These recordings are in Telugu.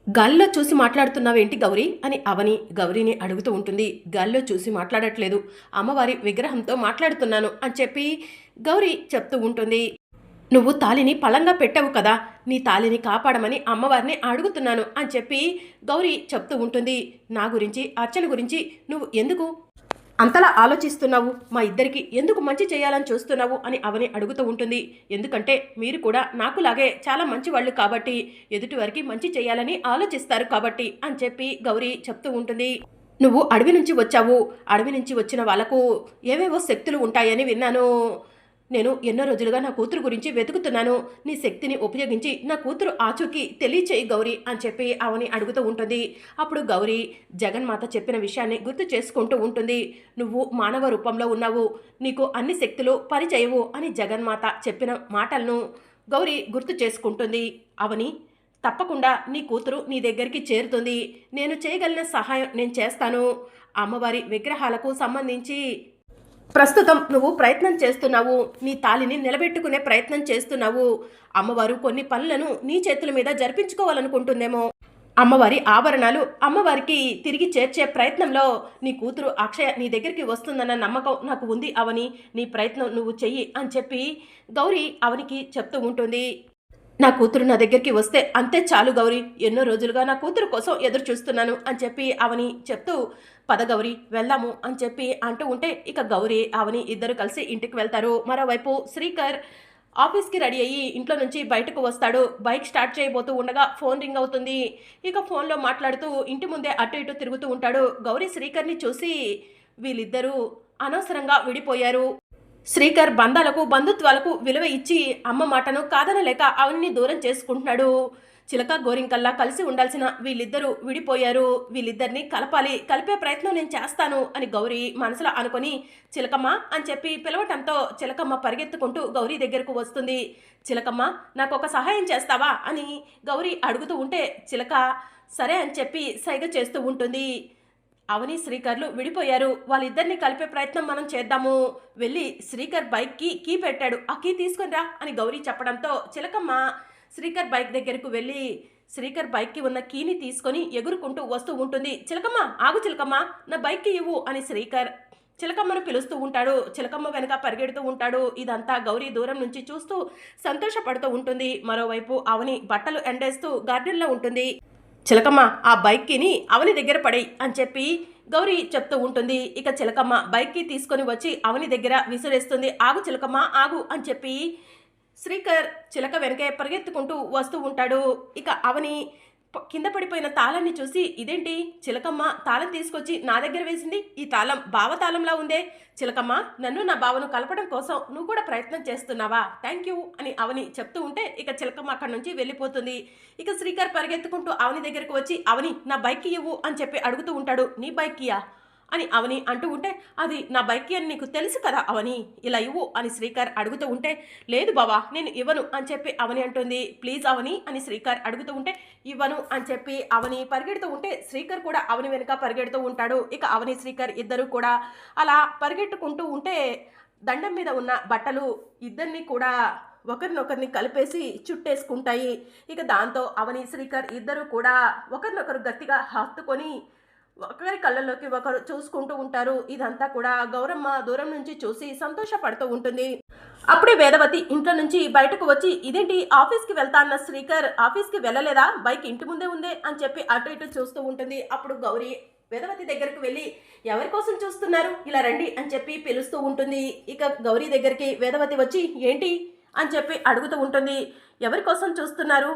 గాలిలో చూసి మాట్లాడుతున్నావేంటి గౌరీ అని అవని గౌరీని అడుగుతూ ఉంటుంది. గాలిలో చూసి మాట్లాడట్లేదు, అమ్మవారి విగ్రహంతో మాట్లాడుతున్నాను అని చెప్పి గౌరీ చెప్తూ ఉంటుంది. నువ్వు తాలిని పళంగా పెట్టావు కదా, నీ తాలిని కాపాడమని అమ్మవారిని అడుగుతున్నాను అని చెప్పి గౌరీ చెప్తూ ఉంటుంది. నా గురించి అర్చన గురించి నువ్వు ఎందుకు అంతలా ఆలోచిస్తున్నావు, మా ఇద్దరికి ఎందుకు మంచి చేయాలని చూస్తున్నావు అని అవని అడుగుతూ ఉంటుంది. ఎందుకంటే మీరు కూడా నాకులాగే చాలా మంచి వాళ్ళు కాబట్టి, ఎదుటివారికి మంచి చేయాలని ఆలోచిస్తారు కాబట్టి అని చెప్పి గౌరీ చెప్తూ ఉంటుంది. నువ్వు అడవి నుంచి వచ్చావు, అడవి నుంచి వచ్చిన వాళ్ళకు ఏవేవో శక్తులు ఉంటాయని విన్నాను. నేను ఎన్నో రోజులుగా నా కూతురు గురించి వెతుకుతున్నాను, నీ శక్తిని ఉపయోగించి నా కూతురు ఆచూకీ తెలియచేయి గౌరీ అని చెప్పి అవని అడుగుతూ ఉంటుంది. అప్పుడు గౌరీ జగన్మాత చెప్పిన విషయాన్ని గుర్తు చేసుకుంటూ ఉంటుంది. నువ్వు మానవ రూపంలో ఉన్నావు, నీకు అన్ని శక్తులు పనిచేయవు అని జగన్మాత చెప్పిన మాటలను గౌరీ గుర్తు చేసుకుంటుంది. అవని, తప్పకుండా నీ కూతురు నీ దగ్గరికి చేరుతుంది, నేను చేయగలిగిన సహాయం నేను చేస్తాను. అమ్మవారి విగ్రహాలకు సంబంధించి ప్రస్తుతం నువ్వు ప్రయత్నం చేస్తున్నావు, నీ తాలిని నిలబెట్టుకునే ప్రయత్నం చేస్తున్నావు. అమ్మవారు కొన్ని పనులను నీ చేతుల మీద జరిపించుకోవాలనుకుంటుందేమో. అమ్మవారి ఆభరణాలు అమ్మవారికి తిరిగి చేర్చే ప్రయత్నంలో నీ కూతురు అక్షయ నీ దగ్గరికి వస్తుందన్న నమ్మకం నాకు ఉంది అవని, నీ ప్రయత్నం నువ్వు చెయ్యి అని చెప్పి గౌరీ అవనికి చెప్తూ ఉంటుంది. నా కూతురు నా దగ్గరికి వస్తే అంతే చాలు గౌరీ, ఎన్నో రోజులుగా నా కూతురు కోసం ఎదురు చూస్తున్నాను అని చెప్పి అవని చెప్తూ, పద గౌరీ వెళ్దాము అని చెప్పి అంటూ ఉంటే ఇక గౌరీ అవని ఇద్దరు కలిసి ఇంటికి వెళ్తారు. మరోవైపు శ్రీకర్ ఆఫీస్కి రెడీ అయ్యి ఇంట్లో నుంచి బయటకు వస్తాడు. బైక్ స్టార్ట్ చేయబోతూ ఉండగా ఫోన్ రింగ్ అవుతుంది. ఇక ఫోన్లో మాట్లాడుతూ ఇంటి ముందే అటు ఇటు తిరుగుతూ ఉంటాడు. గౌరీ శ్రీకర్ని చూసి, వీళ్ళిద్దరూ అనవసరంగా విడిపోయారు. శ్రీకర్ బంధాలకు బంధుత్వాలకు విలువ ఇచ్చి అమ్మ మాటను కాదనలేక అవన్నీ దూరం చేసుకుంటున్నాడు. చిలక గోరింకల్లా కలిసి ఉండాల్సిన వీళ్ళిద్దరూ విడిపోయారు. వీళ్ళిద్దరిని కలపాలి, కలిపే ప్రయత్నం నేను చేస్తాను అని గౌరీ మనసులో అనుకొని చిలకమ్మ అని చెప్పి పిలవటంతో చిలకమ్మ పరిగెత్తుకుంటూ గౌరీ దగ్గరకు వస్తుంది. చిలకమ్మ, నాకు ఒక సహాయం చేస్తావా అని గౌరీ అడుగుతూ ఉంటే చిలక సరే అని చెప్పి సైగ చేస్తూ ఉంటుంది. అవని శ్రీకర్లు విడిపోయారు, వాళ్ళిద్దరిని కలిపే ప్రయత్నం మనం చేద్దాము. వెళ్ళి శ్రీకర్ బైక్కి కీ పెట్టాడు, ఆ కీ తీసుకుని రా అని గౌరీ చెప్పడంతో చిలకమ్మ శ్రీకర్ బైక్ దగ్గరకు వెళ్ళి శ్రీకర్ బైక్కి ఉన్న కీని తీసుకొని ఎగురుకుంటూ వస్తూ ఉంటుంది. చిలకమ్మ ఆగు, చిలకమ్మ నా బైక్కి ఇవ్వు అని శ్రీకర్ చిలకమ్మను పిలుస్తూ ఉంటాడు. చిలకమ్మ వెనక పరిగెడుతూ ఉంటాడు. ఇదంతా గౌరీ దూరం నుంచి చూస్తూ సంతోషపడుతూ ఉంటుంది. మరోవైపు అవని బట్టలు ఎండేస్తూ గార్డెన్లో ఉంటుంది. చిలకమ్మ ఆ బైక్కిని అవని దగ్గర పడేయి అని చెప్పి గౌరీ చెప్తూ ఉంటుంది. ఇక చిలకమ్మ బైక్కి తీసుకొని వచ్చి అవని దగ్గర విసిరేస్తుంది. ఆగు చిలకమ్మ ఆగు అని చెప్పి శ్రీకర్ చిలక వెనకే పరిగెత్తుకుంటూ వస్తూ ఉంటాడు. ఇక అవని కింద పడిపోయిన తాళాన్ని చూసి, ఇదేంటి చిలకమ్మ తాళం తీసుకొచ్చి నా దగ్గర వేసింది, ఈ తాళం బావ తాళంలా ఉందే. చిలకమ్మ, నన్ను నా బావను కలపడం కోసం నువ్వు కూడా ప్రయత్నం చేస్తున్నావా, థ్యాంక్ యూ అని అవని చెప్తూ ఉంటే ఇక చిలకమ్మ అక్కడి నుంచి వెళ్ళిపోతుంది. ఇక శ్రీకర్ పరిగెత్తుకుంటూ అవని దగ్గరకు వచ్చి, అవని నా బైక్ ఇవ్వు అని చెప్పి అడుగుతూ ఉంటాడు. నీ బైక్కియా అని అవని అంటూ ఉంటే, అది నా బైక్ అని నీకు తెలుసు కదా అవని, ఇలా ఇవ్వు అని శ్రీకర్ అడుగుతూ ఉంటే, లేదు బావా నేను ఇవ్వను అని చెప్పి అవని అంటుంది. ప్లీజ్ అవని అని శ్రీకర్ అడుగుతూ ఉంటే, ఇవ్వను అని చెప్పి అవని పరిగెడుతూ ఉంటే శ్రీకర్ కూడా అవని వెనుక పరిగెడుతూ ఉంటాడు. ఇక అవని శ్రీకర్ ఇద్దరు కూడా అలా పరిగెట్టుకుంటూ ఉంటే దండం మీద ఉన్న బట్టలు ఇద్దరిని కూడా ఒకరినొకరిని కలిపేసి చుట్టేసుకుంటాయి. ఇక దాంతో అవని శ్రీకర్ ఇద్దరు కూడా ఒకరినొకరు గట్టిగా హత్తుకొని ఒకరి కళ్ళల్లోకి ఒకరు చూసుకుంటూ ఉంటారు. ఇదంతా కూడా గౌరమ్మ దూరం నుంచి చూసి సంతోషపడుతూ ఉంటుంది. అప్పుడే వేదవతి ఇంట్లో నుంచి బయటకు వచ్చి, ఇదేంటి ఆఫీస్కి వెళ్తా అన్న శ్రీకర్ ఆఫీస్కి వెళ్ళలేదా, బైక్ ఇంటి ముందే ఉందే అని చెప్పి అటు ఇటు చూస్తూ ఉంటుంది. అప్పుడు గౌరీ వేదవతి దగ్గరకు వెళ్ళి, ఎవరి కోసం చూస్తున్నారు, ఇలా రండి అని చెప్పి పిలుస్తూ ఉంటుంది. ఇక గౌరీ దగ్గరికి వేదవతి వచ్చి, ఏంటి అని చెప్పి అడుగుతూ ఉంటుంది. ఎవరి కోసం చూస్తున్నారు,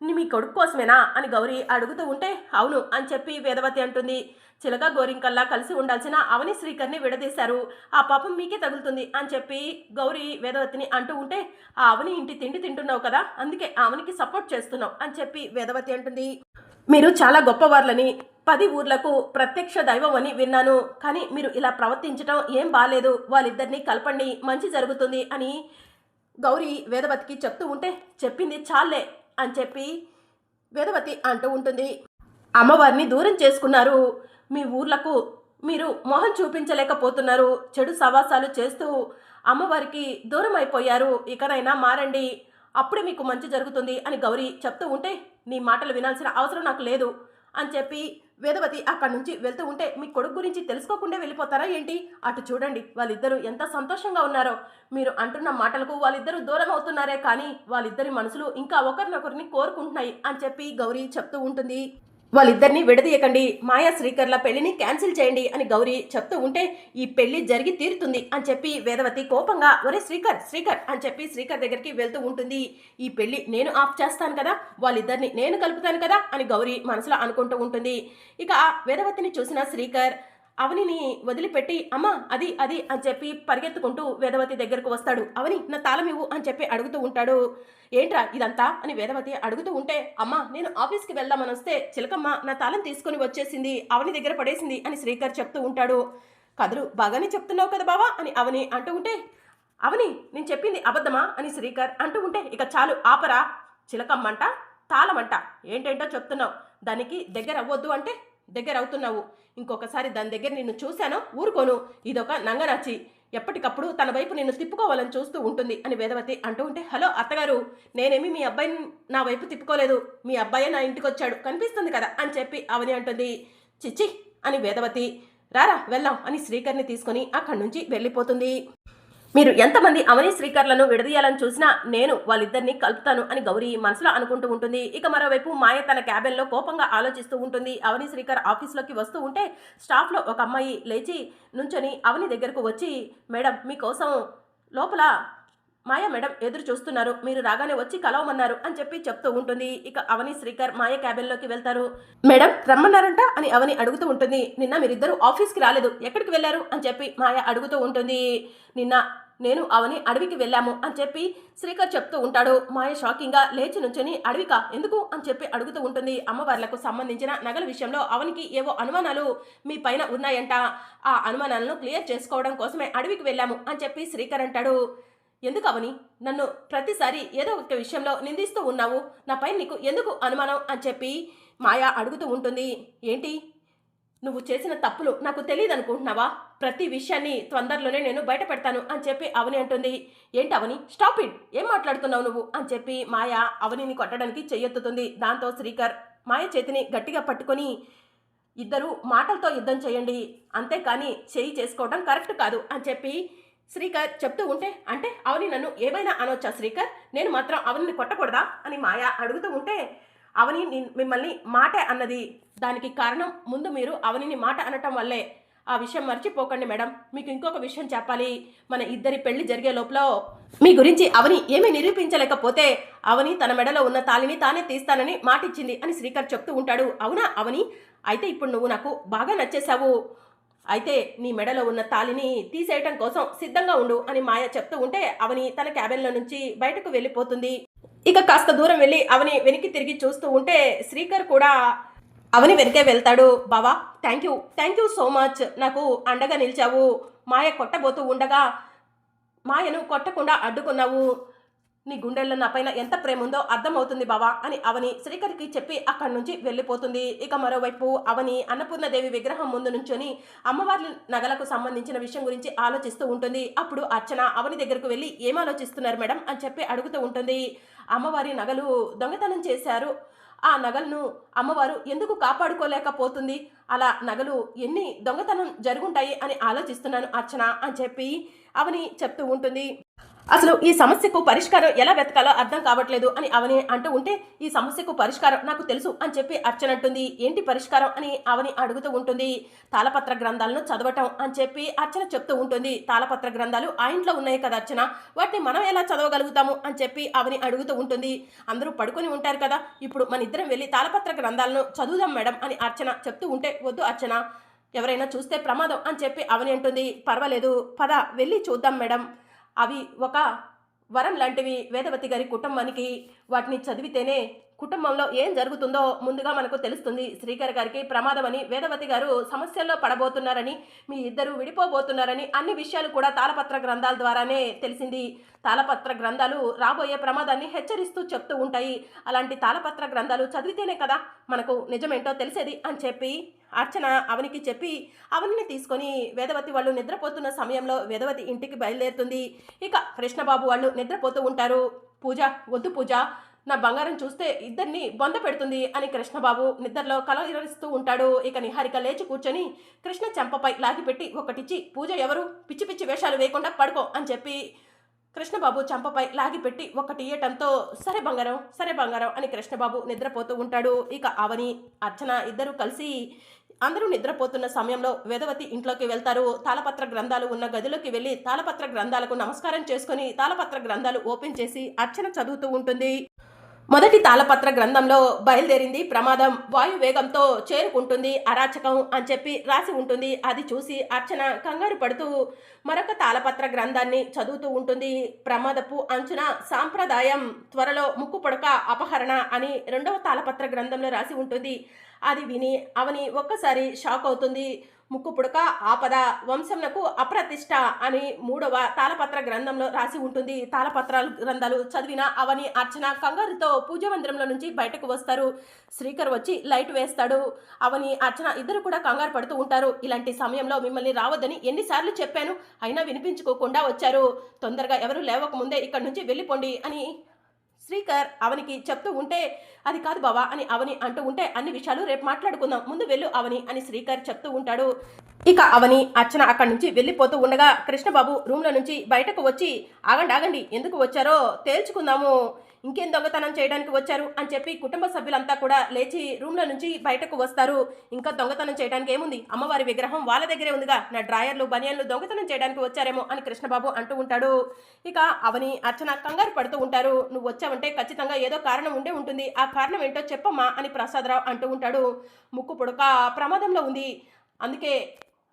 మీ కొడుకు కోసమేనా అని గౌరీ అడుగుతూ ఉంటే, అవును అని చెప్పి వేదవతి అంటుంది. చిలక గోరింకల్లా కలిసి ఉండాల్సిన అవని శ్రీకర్ని విడదీశారు, ఆ పాపం మీకే తగులుతుంది అని చెప్పి గౌరీ వేదవతిని అంటూ ఉంటే, ఆ అవని ఇంటి తిండి తింటున్నావు కదా, అందుకే అవనికి సపోర్ట్ చేస్తున్నావు అని చెప్పి వేదవతి అంటుంది. మీరు చాలా గొప్పవార్లని, 10 ఊర్లకు ప్రత్యక్ష దైవం అని విన్నాను, కానీ మీరు ఇలా ప్రవర్తించడం ఏం బాలేదు, వాళ్ళిద్దరినీ కలపండి మంచి జరుగుతుంది అని గౌరీ వేదవతికి చెప్తూ ఉంటే, చెప్పింది చాలే అని చెప్పి వేదవతి అంటూ ఉంటుంది. అమ్మవారిని దూరం చేసుకున్నారు, మీ ఊర్లకు మీరు మొహం చూపించలేకపోతున్నారు, చెడు సవాసాలు చేస్తూ అమ్మవారికి దూరం అయిపోయారు, ఇకనైనా మారండి. అప్పుడే మీకు మంచి జరుగుతుంది అని గౌరీ చెప్తూ ఉంటే, నీ మాటలు వినాల్సిన అవసరం నాకు లేదు అని చెప్పి వేదవతి అక్కడి నుంచి వెళ్తూ ఉంటే, మీ కొడుకు గురించి తెలుసుకోకుండా వెళ్ళిపోతారా ఏంటి? అటు చూడండి, వాళ్ళిద్దరూ ఎంత సంతోషంగా ఉన్నారో. మీరు అంటున్న మాటలకు వాళ్ళిద్దరూ దూరం అవుతున్నారే కానీ వాళ్ళిద్దరి మనసులు ఇంకా ఒకరినొకరిని కోరుకుంటున్నాయి అని చెప్పి గౌరీ చెప్తూ ఉంటుంది. వాళ్ళిద్దరిని విడదీయకండి, మాయా శ్రీకర్ల పెళ్లిని క్యాన్సిల్ చేయండి అని గౌరీ చెప్తూ ఉంటే, ఈ పెళ్లి జరిగి తీరుతుంది అని చెప్పి వేదవతి కోపంగా, ఒరే శ్రీకర్ శ్రీకర్ అని చెప్పి శ్రీకర్ దగ్గరికి వెళ్తూ ఉంటుంది. ఈ పెళ్లి నేను ఆఫ్ చేస్తాను కదా, వాళ్ళిద్దరిని నేను కలుపుతాను కదా అని గౌరీ మనసులో అనుకుంటూ ఉంటుంది. ఇక వేదవతిని చూసిన శ్రీకర్ అవనిని వదిలిపెట్టి, అమ్మా అది అది అని చెప్పి పరిగెత్తుకుంటూ వేదవతి దగ్గరకు వస్తాడు. అవని, నా తాళం ఇవ్వు అని చెప్పి అడుగుతూ ఉంటాడు. ఏంట్రా ఇదంతా అని వేదవతి అడుగుతూ ఉంటే, అమ్మా నేను ఆఫీస్కి వెళ్దామని వస్తే చిలకమ్మ నా తాళం తీసుకొని వచ్చేసింది, అవని దగ్గర పడేసింది అని శ్రీకర్ చెప్తూ ఉంటాడు. కదరు బాగానే చెప్తున్నావు కదా బావా అని అవని అంటూ ఉంటే, అవని నేను చెప్పింది అబద్ధమా అని శ్రీకర్ అంటూ ఉంటే, ఇక చాలు ఆపరా, చిలకమ్మంట తాళమంట ఏంటేంటో చెప్తున్నావు, దానికి దగ్గర అవ్వద్దు అంటే దగ్గర అవుతున్నావు, ఇంకొకసారి దాని దగ్గర నిన్ను చూశానో ఊరుకోను, ఇదొక నంగనాచి, ఎప్పటికప్పుడు తన వైపు నిన్ను తిప్పుకోవాలని చూస్తూ ఉంటుంది అని వేదవతి అంటూ ఉంటే, హలో అత్తగారు, నేనేమి మీ అబ్బాయిని నా వైపు తిప్పుకోలేదు, మీ అబ్బాయే నా ఇంటికి వచ్చాడు కనిపిస్తుంది కదా అని చెప్పి అవని అంటుంది. చిచ్చి అని వేదవతి, రారా వెళ్దాం అని శ్రీకర్ని తీసుకొని అక్కడి నుంచి వెళ్ళిపోతుంది. మీరు ఎంతమంది అవని శ్రీకర్లను విడదీయాలని చూసినా నేను వాళ్ళిద్దరిని కలుపుతాను అని గౌరీ మనసులో అనుకుంటూ ఉంటుంది. ఇక మరోవైపు మాయ తన క్యాబిన్లో కోపంగా ఆలోచిస్తూ ఉంటుంది. అవని శ్రీకర్ ఆఫీస్లోకి వస్తూ ఉంటే స్టాఫ్లో ఒక అమ్మాయి లేచి నుంచొని అవని దగ్గరకు వచ్చి, మేడం మీకోసం లోపల మాయ మేడం ఎదురు చూస్తున్నారు, మీరు రాగానే వచ్చి కలవమన్నారు అని చెప్పి చెప్తూ ఉంటుంది. ఇక అవని శ్రీకర్ మాయ క్యాబిన్లోకి వెళ్తారు. మేడం రమ్మన్నారంట అని అవని అడుగుతూ ఉంటుంది. నిన్న మీరిద్దరూ ఆఫీస్కి రాలేదు, ఎక్కడికి వెళ్ళారు అని చెప్పి మాయ అడుగుతూ ఉంటుంది. నిన్న నేను అవని అడవికి వెళ్ళాము అని చెప్పి శ్రీకర్ చెప్తూ ఉంటాడు. మాయ షాకింగ్గా లేచి నుంచొని, అడవికా ఎందుకు అని చెప్పి అడుగుతూ ఉంటుంది. అమ్మవార్లకు సంబంధించిన నగల విషయంలో అవనికి ఏవో అనుమానాలు మీ పైన ఉన్నాయంట, ఆ అనుమానాలను క్లియర్ చేసుకోవడం కోసమే అడవికి వెళ్ళాము అని చెప్పి శ్రీకర్ అంటాడు. ఎందుకు అవని నన్ను ప్రతిసారి ఏదో ఒక విషయంలో నిందిస్తూ ఉన్నావు, నాపై నీకు ఎందుకు అనుమానం అని చెప్పి మాయ అడుగుతూ ఉంటుంది. ఏంటి నువ్వు చేసిన తప్పులు నాకు తెలియదు అనుకుంటున్నావా, ప్రతి విషయాన్ని తొందరలోనే నేను బయట పెడతాను అని చెప్పి అవని అంటుంది. ఏంటి అవని, స్టాప్ ఇట్, ఏం మాట్లాడుతున్నావు నువ్వు అని చెప్పి మాయ అవనిని కొట్టడానికి చెయ్యెత్తుతుంది. దాంతో శ్రీకర్ మాయ చేతిని గట్టిగా పట్టుకొని, ఇద్దరు మాటలతో యుద్ధం చేయండి, అంతేకాని చేయి చేసుకోవడం కరెక్ట్ కాదు అని చెప్పి శ్రీకర్ చెప్తూ ఉంటే, అంటే అవని నన్ను ఏమైనా అనొచ్చా శ్రీకర్, నేను మాత్రం అవనిని కొట్టకూడదా అని మాయ అడుగుతూ ఉంటే, అవని మిమ్మల్ని మాట అన్నది, దానికి కారణం ముందు మీరు అవనిని మాట అనటం వల్లే, ఆ విషయం మర్చిపోకండి మేడం. మీకు ఇంకొక విషయం చెప్పాలి, మన ఇద్దరి పెళ్లి జరిగే లోపల మీ గురించి అవని ఏమీ నిరూపించలేకపోతే అవని తన మెడలో ఉన్న తాళిని తానే తీస్తానని మాటిచ్చింది అని శ్రీకర్ చెప్తూ ఉంటాడు. అవునా అవని, అయితే ఇప్పుడు నువ్వు నాకు బాగా నచ్చేశావు, అయితే నీ మెడలో ఉన్న తాళిని తీసేయటం కోసం సిద్ధంగా ఉండు అని మాయ చెప్తూ ఉంటే అవని తన క్యాబిన్లో నుంచి బయటకు వెళ్ళిపోతుంది. ఇక కాస్త దూరం వెళ్ళి అవని వెనక్కి తిరిగి చూస్తూ ఉంటే శ్రీకర్ కూడా అవని వెనకే వెళ్తాడు. బావా థ్యాంక్ యూ సో మచ్, నాకు అండగా నిలిచావు, మాయ కొట్టబోతూ ఉండగా మాయను కొట్టకుండా అడ్డుకున్నావు, నీ గుండెల్లో నా పైన ఎంత ప్రేమ ఉందో అర్థమవుతుంది బావా అని అవని శ్రీకర్కి చెప్పి అక్కడి నుంచి వెళ్ళిపోతుంది. ఇక మరోవైపు అవని అన్నపూర్ణదేవి విగ్రహం ముందు నుంచొని అమ్మవారి నగలకు సంబంధించిన విషయం గురించి ఆలోచిస్తూ ఉంటుంది. అప్పుడు అర్చన అవని దగ్గరకు వెళ్ళి ఏం ఆలోచిస్తున్నారు మేడం అని చెప్పి అడుగుతూ ఉంటుంది. అమ్మవారి నగలు దొంగతనం చేశారు, ఆ నగలను అమ్మవారు ఎందుకు కాపాడుకోలేకపోతుంది, అలా నగలు ఎన్ని దొంగతనం జరుగుంటాయి అని ఆలోచిస్తున్నాను అర్చన అని చెప్పి అవని చెప్తూ ఉంటుంది. అసలు ఈ సమస్యకు పరిష్కారం ఎలా వెతకాలో అర్థం కావట్లేదు అని అవని అంటూ ఉంటే, ఈ సమస్యకు పరిష్కారం నాకు తెలుసు అని చెప్పి అర్చన అంటుంది. ఏంటి పరిష్కారం అని అవని అడుగుతూ ఉంటుంది. తాళపత్ర గ్రంథాలను చదవటం అని చెప్పి అర్చన చెప్తూ ఉంటుంది. తాళపత్ర గ్రంథాలు ఆ ఇంట్లో ఉన్నాయి కదా అర్చన, వాటిని మనం ఎలా చదవగలుగుతాము అని చెప్పి అవని అడుగుతూ ఉంటుంది. అందరూ పడుకొని ఉంటారు కదా, ఇప్పుడు మన ఇద్దరం వెళ్ళి తాళపత్ర గ్రంథాలను చదువుదాం మేడం అని అర్చన చెప్తూ ఉంటే, వద్దు అర్చన, ఎవరైనా చూస్తే ప్రమాదం అని చెప్పి అవని అంటుంది. పర్వాలేదు పద వెళ్ళి చూద్దాం మేడం, అవి ఒక వరం లాంటివి వేదవతి గారి కుటుంబానికి, వాటిని చదివితేనే కుటుంబంలో ఏం జరుగుతుందో ముందుగా మనకు తెలుస్తుంది. శ్రీకర్ గారికి ప్రమాదం అని, వేదవతి గారు సమస్యల్లో పడబోతున్నారని, మీ ఇద్దరు విడిపోబోతున్నారని అన్ని విషయాలు కూడా తాళపత్ర గ్రంథాల ద్వారానే తెలిసింది. తాళపత్ర గ్రంథాలు రాబోయే ప్రమాదాన్ని హెచ్చరిస్తూ చెప్తూ ఉంటాయి. అలాంటి తాళపత్ర గ్రంథాలు చదివితేనే కదా మనకు నిజమేంటో తెలిసేది అని చెప్పి అర్చన అవనికి చెప్పి అవనిని తీసుకొని వేదవతి వాళ్ళు నిద్రపోతున్న సమయంలో వేదవతి ఇంటికి బయలుదేరుతుంది. ఇక కృష్ణబాబు వాళ్ళు నిద్రపోతూ ఉంటారు. పూజ, వద్దు పూజ, నా బంగారం చూస్తే ఇద్దరిని బొంద పెడుతుంది అని కృష్ణబాబు నిద్రలో కలవరిస్తూ ఉంటాడు. ఇక నిహారిక లేచి కూర్చొని కృష్ణ చెంపపై లాగిపెట్టి ఒకటిచ్చి, పూజ ఎవరు, పిచ్చి పిచ్చి వేషాలు వేయకుండా పడుకో అని చెప్పి కృష్ణబాబు చెంపపై లాగిపెట్టి ఒకటి ఇయ్యటంతో సరే బంగారం అని కృష్ణబాబు నిద్రపోతూ ఉంటాడు. ఇక అవని, అర్చన ఇద్దరు కలిసి అందరూ నిద్రపోతున్న సమయంలో వేదవతి ఇంట్లోకి వెళ్తారు. తాళపత్ర గ్రంథాలు ఉన్న గదిలోకి వెళ్ళి తాళపత్ర గ్రంథాలకు నమస్కారం చేసుకుని తాళపత్ర గ్రంథాలు ఓపెన్ చేసి అర్చన చదువుతూ ఉంటుంది. మొదటి తాళపత్ర గ్రంథంలో బయలుదేరింది ప్రమాదం, వాయు వేగంతో చేరుకుంటుంది అరాచకం అని చెప్పి రాసి ఉంటుంది. అది చూసి అర్చన కంగారు పడుతూ మరొక తాళపత్ర గ్రంథాన్ని చదువుతూ ఉంటుంది. ప్రమాదపు అంచున సాంప్రదాయం, త్వరలో ముక్కు పొడక అపహరణ అని రెండవ తాళపత్ర గ్రంథంలో రాసి ఉంటుంది. అది విని అవని ఒక్కసారి షాక్ అవుతుంది. ముక్కు పుడక ఆపద, వంశంనకు అప్రతిష్ట అని మూడవ తాళపత్ర గ్రంథంలో రాసి ఉంటుంది. తాళపత్ర గ్రంథాలు చదివిన అవని, అర్చన కంగారుతో పూజమందిరంలో నుంచి బయటకు వస్తారు. శ్రీకర్ వచ్చి లైట్ వేస్తాడు. అవని, అర్చన ఇద్దరు కూడా కంగారు పడుతూ ఉంటారు. ఇలాంటి సమయంలో మిమ్మల్ని రావద్దని ఎన్నిసార్లు చెప్పాను, అయినా వినిపించుకోకుండా వచ్చారు. తొందరగా ఎవరు లేవకముందే ఇక్కడి నుంచి వెళ్ళిపోండి అని శ్రీకర్ అవనికి చెప్తూ ఉంటే, అది కాదు బావా అని అవని అంటూ ఉంటే, అన్ని విషయాలు రేపు మాట్లాడుకుందాం, ముందు వెళ్ళు అవని అని శ్రీకర్ చెప్తూ ఉంటాడు. ఇక అవని, అర్చన అక్కడి నుంచి వెళ్ళిపోతూ ఉండగా కృష్ణబాబు రూమ్లో నుంచి బయటకు వచ్చి, ఆగండి ఎందుకు వచ్చారో తేల్చుకుందాము, ఇంకేం దొంగతనం చేయడానికి వచ్చారు అని చెప్పి కుటుంబ సభ్యులంతా కూడా లేచి రూమ్లో నుంచి బయటకు వస్తారు. ఇంకా దొంగతనం చేయడానికి ఏముంది, అమ్మవారి విగ్రహం వాళ్ళ దగ్గరే ఉందిగా, నా డ్రాయర్లు బనియన్లు దొంగతనం చేయడానికి వచ్చారేమో అని కృష్ణబాబు అంటూ ఉంటాడు. ఇక అవని, అర్చన కంగారు పడుతూ ఉంటారు. నువ్వు వచ్చావంటే ఖచ్చితంగా ఏదో కారణం ఉండే ఉంటుంది, ఆ కారణం ఏంటో చెప్పమ్మా అని ప్రసాదరావు అంటూ ఉంటాడు. ముక్కు పుడక ప్రమాదంలో ఉంది, అందుకే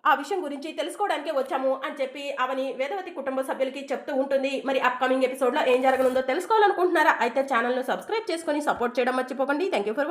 ఆ విషయం గురించి తెలుసుకోవడానికే వచ్చాము అని చెప్పి అవని వేదవతి కుటుంబ సభ్యులకి చెప్తూ ఉంటుంది. మరి అప్కమింగ్ ఎపిసోడ్లో ఏం జరగనుందో తెలుసుకోవాలనుకుంటున్నారా? అయితే ఛానల్ను సబ్స్క్రైబ్ చేసుకొని సపోర్ట్ చేయడం మర్చిపోకండి. Thank you for